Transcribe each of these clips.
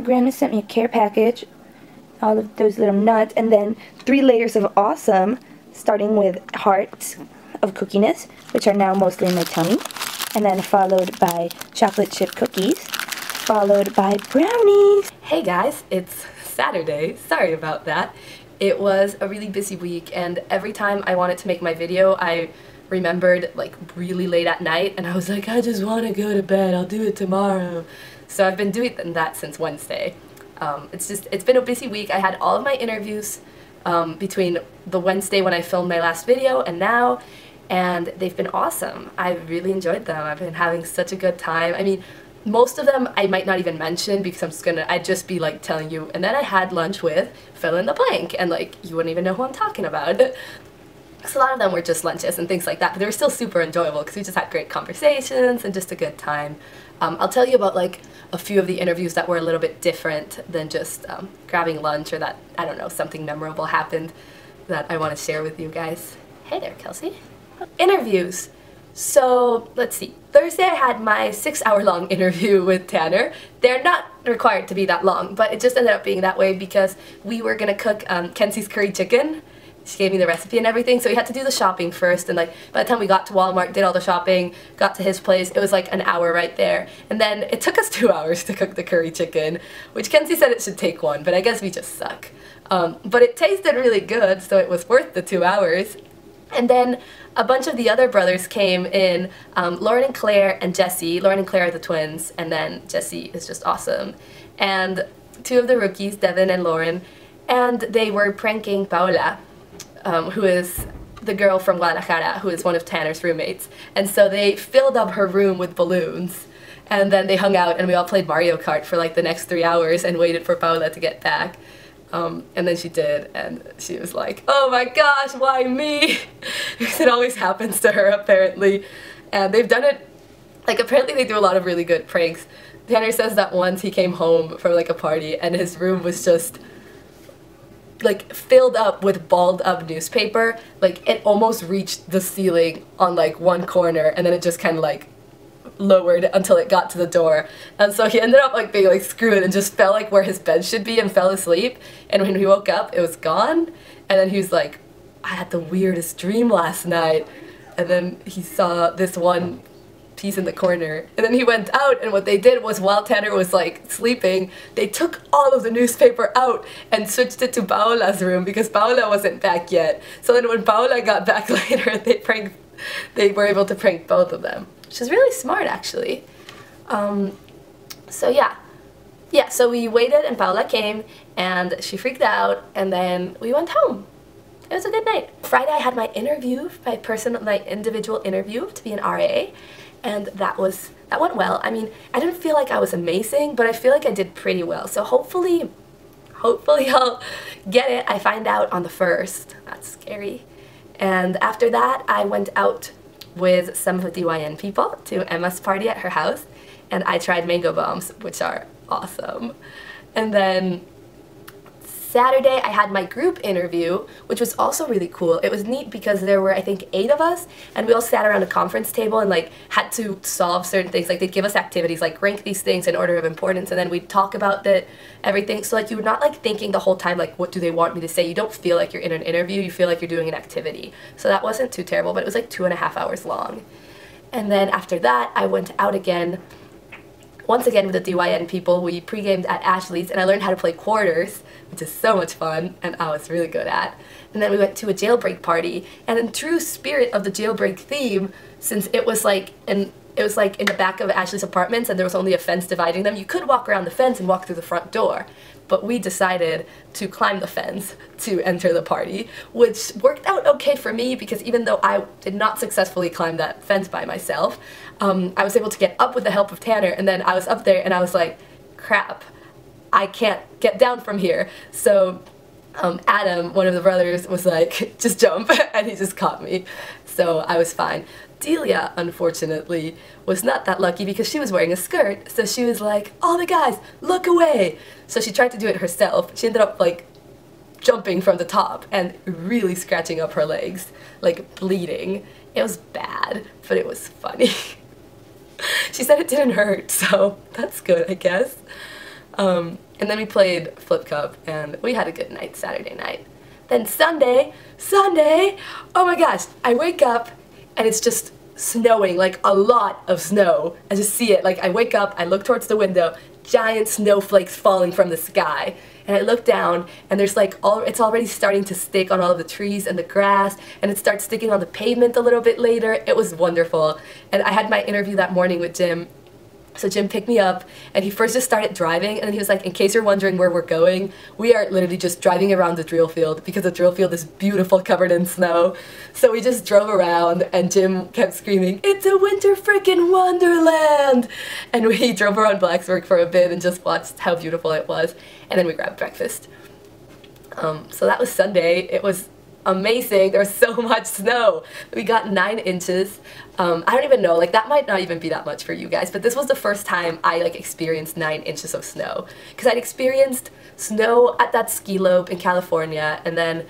grandma sent me a care package, all of those little nuts, and then 3 layers of awesome, starting with hearts of cookiness, which are now mostly in my tummy, and then followed by chocolate chip cookies, followed by brownies. Hey guys, it's Saturday. Sorry about that. It was a really busy week, and every time I wanted to make my video, I remembered like really late at night, and I was like, I just want to go to bed, I'll do it tomorrow. So I've been doing that since Wednesday. It's been a busy week. I had all of my interviews between the Wednesday when I filmed my last video and now, and they've been awesome. I've really enjoyed them. I've been having such a good time. I mean, most of them I might not even mention because I'd just be like telling you, and then I had lunch with fill in the blank, and like you wouldn't even know who I'm talking about. So a lot of them were just lunches and things like that, but they were still super enjoyable because we just had great conversations and just a good time. I'll tell you about like a few of the interviews that were a little bit different than just grabbing lunch, or that, I don't know, something memorable happened that I want to share with you guys. Hey there, Kelsey. Interviews. So let's see. Thursday I had my 6-hour-long interview with Tanner. They're not required to be that long, but it just ended up being that way because we were gonna cook Kenzie's curry chicken. She gave me the recipe and everything, so we had to do the shopping first, and like by the time we got to Walmart, did all the shopping, got to his place, it was like an hour right there. And then it took us 2 hours to cook the curry chicken, which Kenzie said it should take 1, but I guess we just suck. But it tasted really good, so it was worth the 2 hours. And then a bunch of the other brothers came in, Lauren and Claire and Jesse. Lauren and Claire are the twins, and then Jesse is just awesome. And 2 of the rookies, Devin and Lauren, and they were pranking Paola, who is the girl from Guadalajara, who is one of Tanner's roommates. And so they filled up her room with balloons, and then they hung out and we all played Mario Kart for like the next 3 hours and waited for Paola to get back. And then she did, and she was like, oh my gosh, why me? Because it always happens to her, apparently. And they've done it, like, apparently they do a lot of really good pranks. Tanner says that once he came home from like a party and his room was just like filled up with balled up newspaper. Like it almost reached the ceiling on like one corner, and then it just kind of like lowered until it got to the door. And so he ended up like being like screwed and just fell like where his bed should be and fell asleep. And when he woke up, it was gone. And then he was like, I had the weirdest dream last night. And then he saw this one piece in the corner, and then he went out, and what they did was, while Tanner was like sleeping, they took all of the newspaper out and switched it to Paola's room because Paola wasn't back yet. So then when Paola got back later, they were able to prank both of them, which is really smart actually. So yeah, so we waited and Paola came and she freaked out, and then we went home. It was a good night. Friday I had my interview, my individual interview to be an RA. And that went well. I mean, I didn't feel like I was amazing, but I feel like I did pretty well. So hopefully I'll get it. I find out on the 1st. That's scary. And after that, I went out with some of the DYN people to Emma's party at her house, and I tried mango bombs, which are awesome. And then Saturday I had my group interview, which was also really cool. It was neat because there were, I think, 8 of us, and we all sat around a conference table and like had to solve certain things. Like they'd give us activities like rank these things in order of importance, and then we'd talk about everything. So like you're not like thinking the whole time like, what do they want me to say? You don't feel like you're in an interview, you feel like you're doing an activity. So that wasn't too terrible, but it was like 2.5 hours long. And then after that I went out again, once again with the DYN people. We pre-gamed at Ashley's, and I learned how to play quarters, which is so much fun, and I was really good at. And then we went to a jailbreak party, and in true spirit of the jailbreak theme, since it was like in the back of Ashley's apartments and there was only a fence dividing them, you could walk around the fence and walk through the front door. But we decided to climb the fence to enter the party, which worked out okay for me because even though I did not successfully climb that fence by myself, I was able to get up with the help of Tanner, and then I was up there and I was like, crap, I can't get down from here. So Adam, one of the brothers, was like, just jump, and he just caught me. So I was fine. Delia, unfortunately, was not that lucky because she was wearing a skirt, so she was like, all the guys, look away! So she tried to do it herself. She ended up like jumping from the top and really scratching up her legs, like bleeding. It was bad, but it was funny. She said it didn't hurt, so that's good, I guess. And then we played Flip Cup, and we had a good night Saturday night. Then Sunday, oh my gosh, I wake up and it's just snowing, like a lot of snow. I just see it, like I wake up, I look towards the window, giant snowflakes falling from the sky. And I look down and there's like, it's already starting to stick on all of the trees and the grass, and it starts sticking on the pavement a little bit later. It was wonderful. And I had my interview that morning with Jim. So Jim picked me up, and he first just started driving, and then he was like, in case you're wondering where we're going, we are literally just driving around the drill field, because the drill field is beautiful, covered in snow. So we just drove around, and Jim kept screaming, "It's a winter frickin' wonderland!" And we drove around Blacksburg for a bit and just watched how beautiful it was, and then we grabbed breakfast. So that was Sunday. It was amazing. There was so much snow. We got 9 inches. I don't even know, like that might not even be that much for you guys, but this was the first time I like experienced 9 inches of snow, because I'd experienced snow at that ski slope in California, and then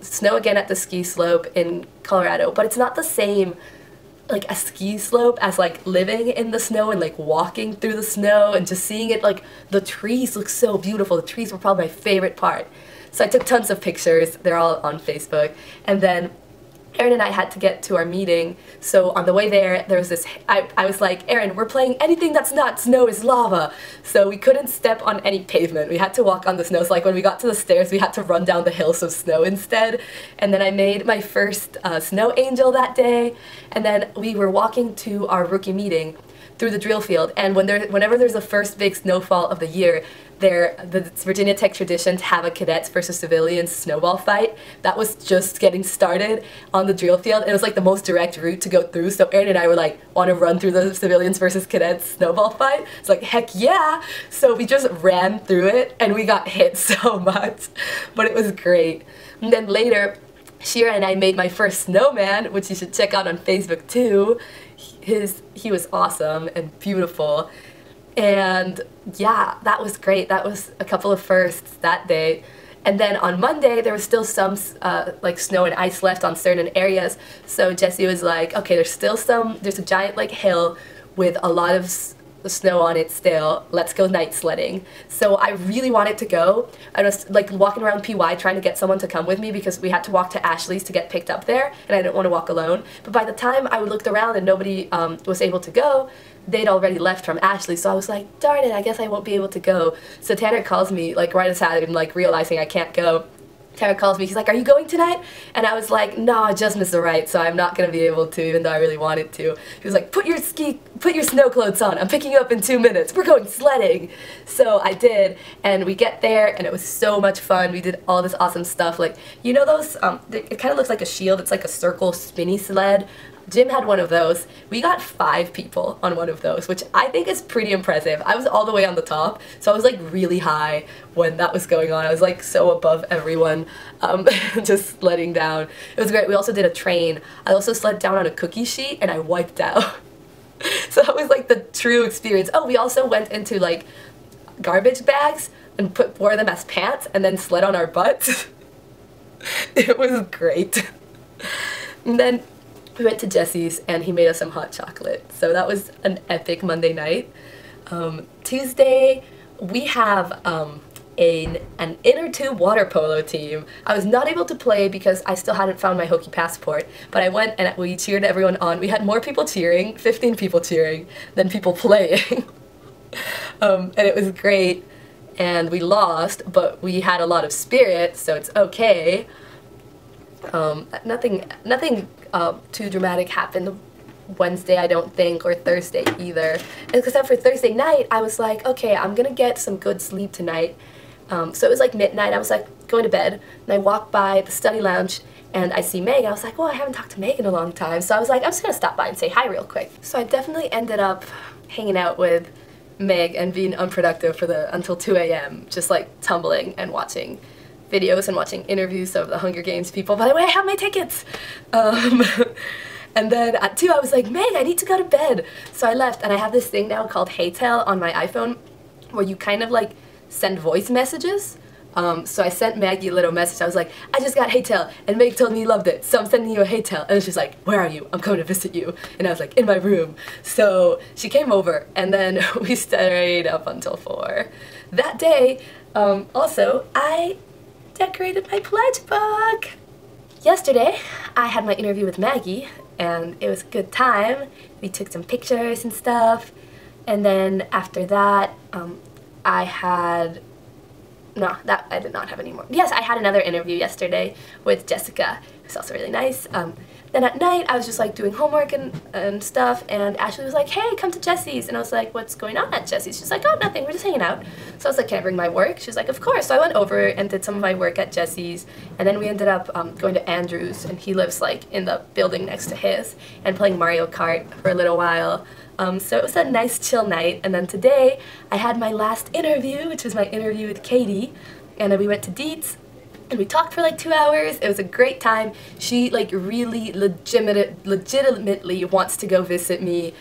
snow again at the ski slope in Colorado, but it's not the same like a ski slope as like living in the snow and like walking through the snow and just seeing it. Like the trees look so beautiful. The trees were probably my favorite part. So I took tons of pictures. They're all on Facebook. And then Erin and I had to get to our meeting, so on the way there was this, I was like, Erin, we're playing anything that's not snow is lava. So we couldn't step on any pavement. We had to walk on the snow. So like when we got to the stairs, we had to run down the hills of snow instead. And then I made my first snow angel that day. And then we were walking to our rookie meeting through the drill field. And whenever there's the first big snowfall of the year, the Virginia Tech tradition to have a cadets versus civilians snowball fight. That was just getting started on the drill field. It was like the most direct route to go through, so Erin and I were like, want to run through the civilians versus cadets snowball fight? It's like, heck yeah! So we just ran through it, and we got hit so much, but it was great. And then later, Shira and I made my first snowman, which you should check out on Facebook too. He was awesome and beautiful. And yeah, that was great. That was a couple of firsts that day. And then on Monday, there was still some like snow and ice left on certain areas. So Jesse was like, okay, there's a giant like hill with a lot of snow on it still. Let's go night sledding. So I really wanted to go. I was like walking around PY trying to get someone to come with me, because we had to walk to Ashley's to get picked up there, and I didn't want to walk alone. But by the time I looked around and nobody was able to go, they'd already left from Ashley, so I was like, darn it, I guess I won't be able to go. So Tanner calls me, like right as I'm like realizing I can't go. Tanner calls me, he's like, are you going tonight? And I was like, no, I just missed the right, so I'm not going to be able to, even though I really wanted to. He was like, put your snow clothes on, I'm picking you up in 2 minutes, we're going sledding. So I did, and we get there, and it was so much fun. We did all this awesome stuff, like, you know those, it kind of looks like a shield, it's like a circle spinny sled. Jim had one of those. We got 5 people on one of those, which I think is pretty impressive. I was all the way on the top, so I was like really high when that was going on. I was like so above everyone, just sledding down. It was great. We also did a train. I also slid down on a cookie sheet and I wiped out. So that was like the true experience. Oh, we also went into like garbage bags and wore them as pants and then sled on our butts. It was great. And then we went to Jesse's and he made us some hot chocolate. So that was an epic Monday night. Tuesday, we have an inner tube water polo team. I was not able to play because I still hadn't found my Hokie passport, but I went and we cheered everyone on. We had more people cheering, 15 people cheering, than people playing. And it was great, and we lost, but we had a lot of spirit, so it's okay. Nothing too dramatic happened Wednesday, I don't think, or Thursday either. Except for Thursday night, I was like, okay, I'm gonna get some good sleep tonight. So it was like midnight, I was like going to bed, and I walked by the study lounge and I see Meg, and I was like, well, I haven't talked to Meg in a long time, so I was like, I'm just gonna stop by and say hi real quick. So I definitely ended up hanging out with Meg and being unproductive for until 2 a.m. just like tumbling and watching videos and watching interviews of the Hunger Games people. By the way, I have my tickets! And then at 2 I was like, Meg, I need to go to bed! So I left, and I have this thing now called HeyTell on my iPhone where you kind of like send voice messages. So I sent Maggie a little message. I was like, I just got HeyTell, and Meg told me you loved it, so I'm sending you a HeyTell. And she's like, where are you? I'm coming to visit you. And I was like, in my room. So she came over, and then we stayed up until 4. that day, also, I decorated my pledge book. Yesterday, I had my interview with Maggie, and it was a good time. We took some pictures and stuff, and then after that, I did not have any more. Yes, I had another interview yesterday with Jessica. It was also really nice. Then at night, I was just like doing homework and stuff, and Ashley was like, hey, come to Jesse's. And I was like, what's going on at Jesse's? She's like, oh, nothing, we're just hanging out. So I was like, can I bring my work? She was like, of course. So I went over and did some of my work at Jesse's, and then we ended up going to Andrew's, and he lives like in the building next to his, and playing Mario Kart for a little while. So it was a nice chill night, and then today I had my last interview, which was my interview with Katie, and then we went to Dietz, and we talked for like 2 hours. It was a great time. She like really legitimately wants to go visit me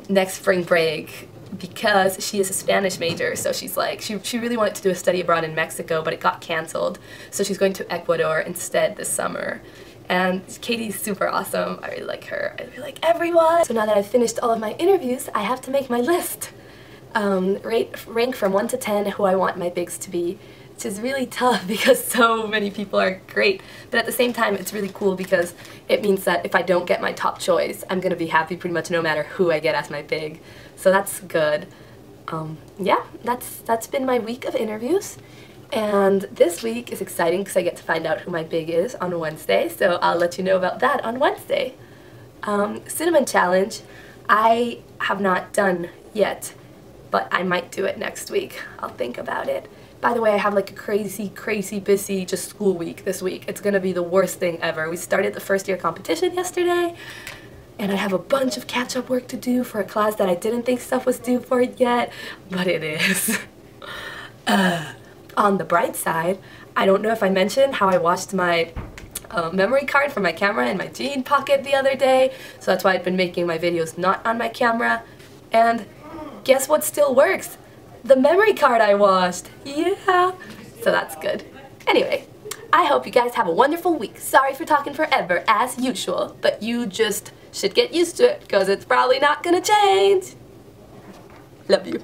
next spring break because she is a Spanish major, so she's like, she really wanted to do a study abroad in Mexico, but it got canceled, so she's going to Ecuador instead this summer. And Katie's super awesome. I really like her. I really like everyone. So now that I've finished all of my interviews, I have to make my list. Rank from 1 to 10 who I want my bigs to be, which is really tough because so many people are great. But at the same time, it's really cool because it means that if I don't get my top choice, I'm gonna be happy pretty much no matter who I get as my big. So that's good. Yeah, that's been my week of interviews. And this week is exciting because I get to find out who my big is on Wednesday, so I'll let you know about that on Wednesday. Cinnamon challenge, I have not done yet, but I might do it next week. I'll think about it. By the way, I have like a crazy busy just school week this week. It's gonna be the worst thing ever. We started the first year competition yesterday, and I have a bunch of catch-up work to do for a class that I didn't think stuff was due for yet, but it is. On the bright side, I don't know if I mentioned how I washed my memory card for my camera in my jean pocket the other day, so that's why I've been making my videos not on my camera. And guess what still works? The memory card I washed! Yeah! So that's good. Anyway, I hope you guys have a wonderful week. Sorry for talking forever, as usual, but you just should get used to it, because it's probably not gonna change. Love you.